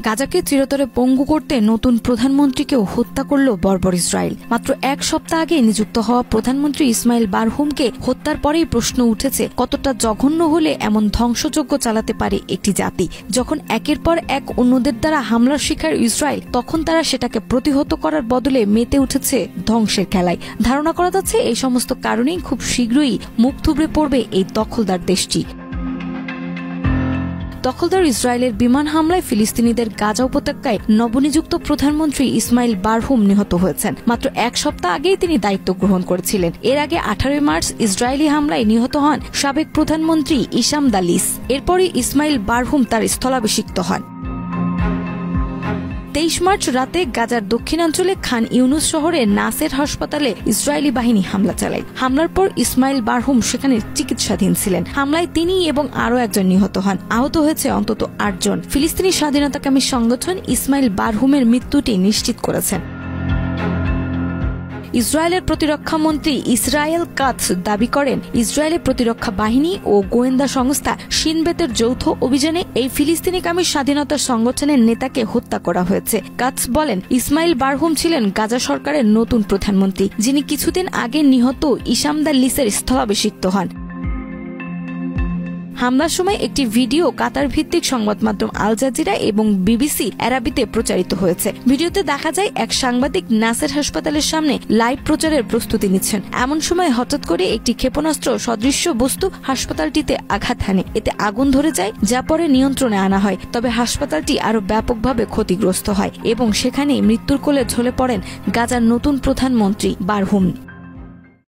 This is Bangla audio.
গাজাকে চিরতরে পঙ্গু করতে নতুন প্রধানমন্ত্রীকেও হত্যা করল বর্বর ইসরায়েল। মাত্র এক সপ্তাহ আগে নিযুক্ত হওয়া প্রধানমন্ত্রী ইসমাইল বারহুমকে হত্যার পরেই প্রশ্ন উঠেছে, কতটা জঘন্য হলে এমন ধ্বংসযজ্ঞ চালাতে পারে একটি জাতি। যখন একের পর এক অন্যদের দ্বারা হামলার শিকার ইসরায়েল, তখন তারা সেটাকে প্রতিহত করার বদলে মেতে উঠেছে ধ্বংসের খেলায়। ধারণা করা যাচ্ছে এই সমস্ত কারণেই খুব শীঘ্রই মুখ থুবড়ে পড়বে এই দখলদার দেশটি। দখলদার ইসরায়েলের বিমান হামলায় ফিলিস্তিনিদের গাজা উপত্যকায় নবনিযুক্ত প্রধানমন্ত্রী ইসমাইল বারহুম নিহত হয়েছেন। মাত্র এক সপ্তাহ আগেই তিনি দায়িত্ব গ্রহণ করেছিলেন। এর আগে 18 মার্চ ইসরায়েলি হামলায় নিহত হন সাবেক প্রধানমন্ত্রী ইসাম দালিস। এরপরই ইসমাইল বারহুম তার স্থলাভিষিক্ত হন। 23 মার্চ রাতে গাজার দক্ষিণাঞ্চলে খান ইউনুস শহরে নাসের হাসপাতালে ইসরায়েলি বাহিনী হামলা চালায়। হামলার পর ইসমাইল বারহুম সেখানে চিকিৎসাধীন ছিলেন। হামলায় তিনি এবং আরও একজন নিহত হন। আহত হয়েছে অন্তত 8 জন। ফিলিস্তিনি স্বাধীনতাকামী সংগঠন ইসমাইল বারহুমের মৃত্যুটি নিশ্চিত করেছেন। ইসরায়েলের প্রতিরক্ষা মন্ত্রী ইসরায়েল কাৎস দাবি করেন, ইসরায়েলের প্রতিরক্ষা বাহিনী ও গোয়েন্দা সংস্থা শিন বেতের যৌথ অভিযানে এই ফিলিস্তিনিকামী স্বাধীনতা সংগঠনের নেতাকে হত্যা করা হয়েছে। কাৎস বলেন, ইসমাইল বারহুম ছিলেন গাজা সরকারের নতুন প্রধানমন্ত্রী, যিনি কিছুদিন আগে নিহত ইসাম দালিসের স্থলাভিষিক্ত হন। হামলার সময় একটি ভিডিও কাতার ভিত্তিক সংবাদ মাধ্যম আল জাজিরা এবং বিবিসি আরবিতে প্রচারিত হয়েছে। ভিডিওতে দেখা যায় এক সাংবাদিক নাসের হাসপাতালের সামনে লাইভ প্রচারের প্রস্তুতি নিচ্ছেন। এমন সময় হঠাৎ করে একটি ক্ষেপণাস্ত্র সদৃশ্য বস্তু হাসপাতালটিতে আঘাত হানে। এতে আগুন ধরে যায়, যা পরে নিয়ন্ত্রণে আনা হয়। তবে হাসপাতালটি আরো ব্যাপকভাবে ক্ষতিগ্রস্ত হয় এবং সেখানেই মৃত্যুর কোলে ঝলে পড়েন গাজার নতুন প্রধানমন্ত্রী বারহুম।